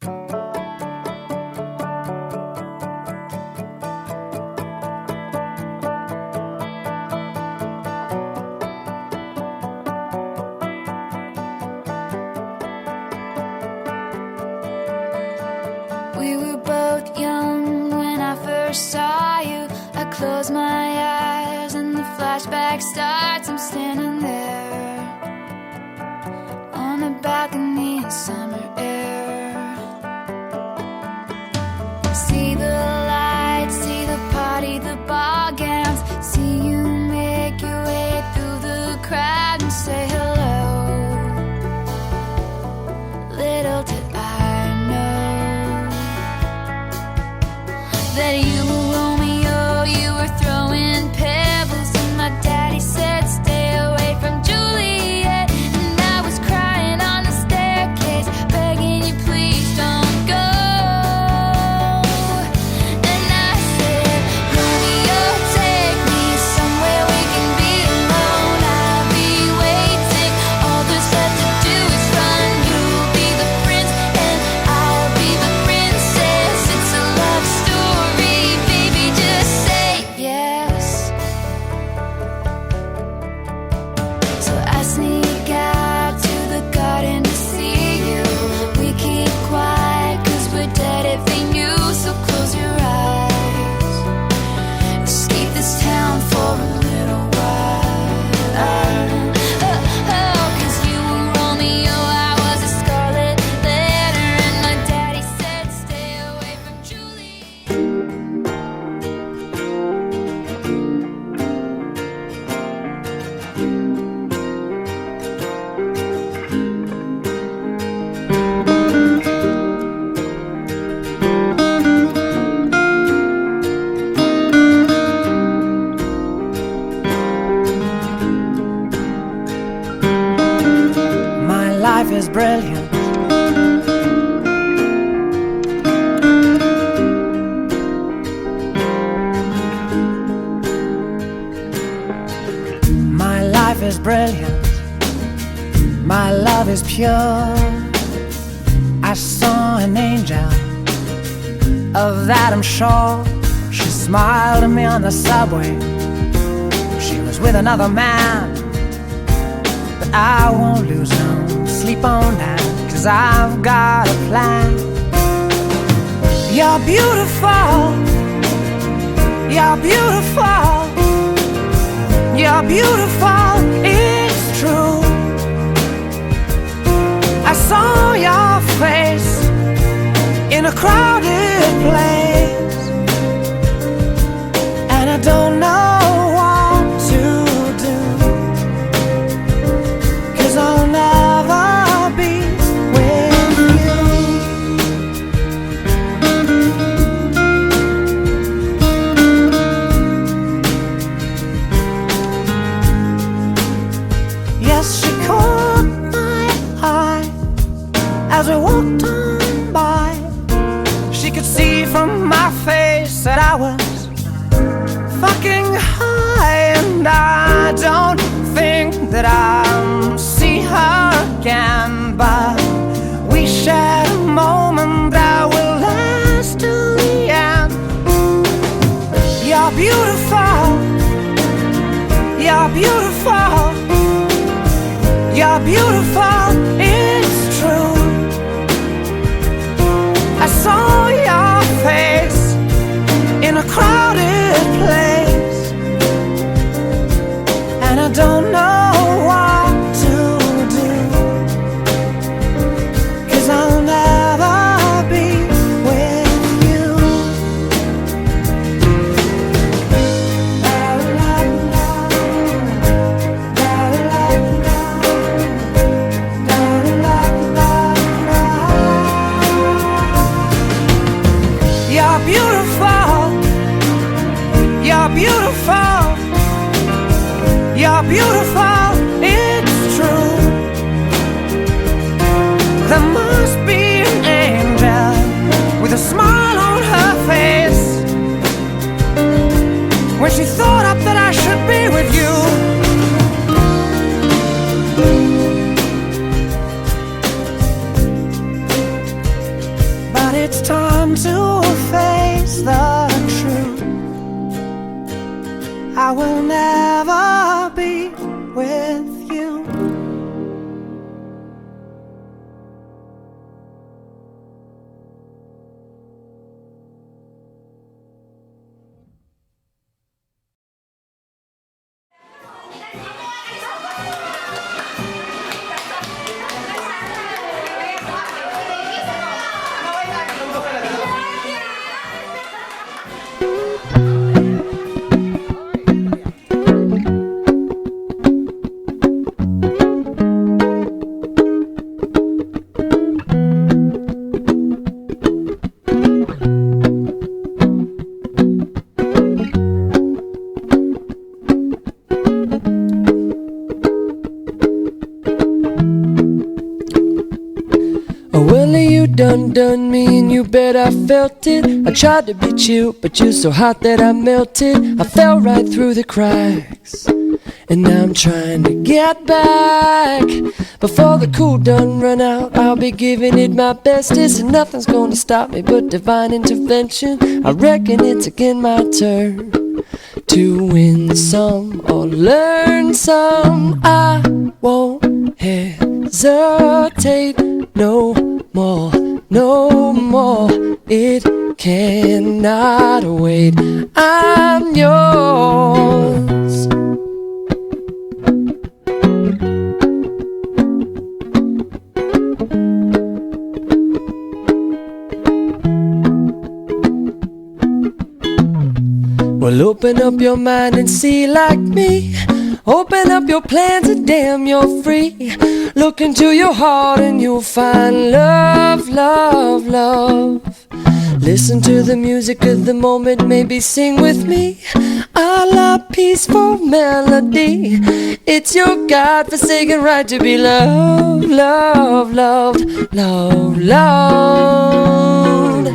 We were both young when I first saw you. I close my eyes and the flashback starts. I'm standing there on a balcony in summer air. See the lights, see the party, the ball gowns. See you make your way through the crowd and say hello. Little did I know that you were Romeo, you were throwing pebbles, and my daddy said stay away from Juliet. And I was crying on the staircase, begging you please don't go. And I said, Romeo, take me somewhere we can be alone. I'll be waiting, all there's left to do is run. You'll be the prince and I'll be the princess. It's a love story, baby, just say yes. So I sneak out to the garden to see you. We keep quiet cause we're dead if they knew. So close your eyes, escape this town for a little while. Cause you were Romeo, I was a scarlet letter, and my daddy said stay away from Julie. My life is brilliant. My life is brilliant. My love is pure. I saw an angel, of that I'm sure. She smiled at me on the subway. She was with another man, but I won't lose no sleep on that, cause I've got a plan. You're beautiful, you're beautiful, you're beautiful, it's true. I saw your face in a crowded place, and I don't know what to do, cause I'll never be with you. Yes, she caught my eye as we walked on by. She could see from my face that I was fucking high, and I don't think that I'll see her again, but we shared a moment that will last till the end. You're beautiful, you're beautiful, you're beautiful, it's true. I saw your face in a crowded place, and I don't know what to do, cause I'll never be with you. You're beautiful, you're beautiful, you're beautiful, it's true. There must be an angel with a smile on her face when she thought up that I should be with you. undone me and you bet I felt it. I tried to be chill, but you're so hot that I melted. I fell right through the cracks, and now I'm trying to get back. Before the cool done run out, I'll be giving it my bestest, and nothing's gonna stop me but divine intervention. I reckon it's again my turn to win some or learn some. I won't hesitate no more, no more. It cannot wait. I'm yours. Well, open up your mind and see like me. Open up your plans and damn, you're free. Look into your heart and you'll find love, love, love. Listen to the music of the moment, maybe sing with me. A la peaceful melody. It's your God-forsaken right to be loved, loved, loved, loved, loved.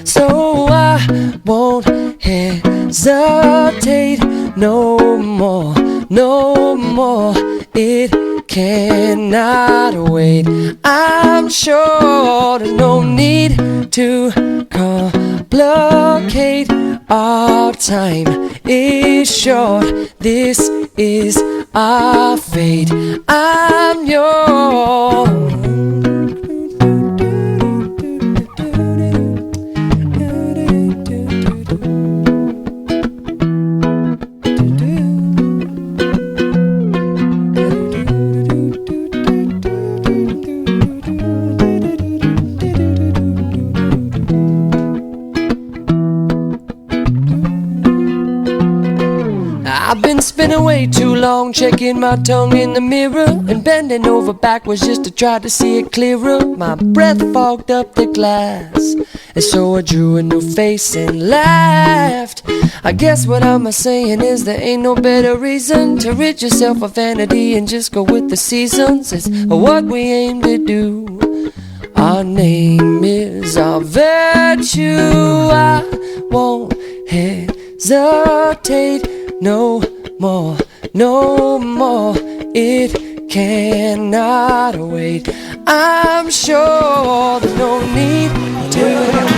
So I won't hesitate no more, no more. It cannot wait. I'm sure there's no need to complicate. Our time is short. This is our fate. I'm yours. I've been spinning way too long, checking my tongue in the mirror and bending over backwards just to try to see it clearer. My breath fogged up the glass, and so I drew a new face and laughed. I guess what I'm saying is there ain't no better reason to rid yourself of vanity and just go with the seasons. It's what we aim to do. Our name is our virtue. I won't hesitate no more, no more. It cannot wait. I'm sure there's no need to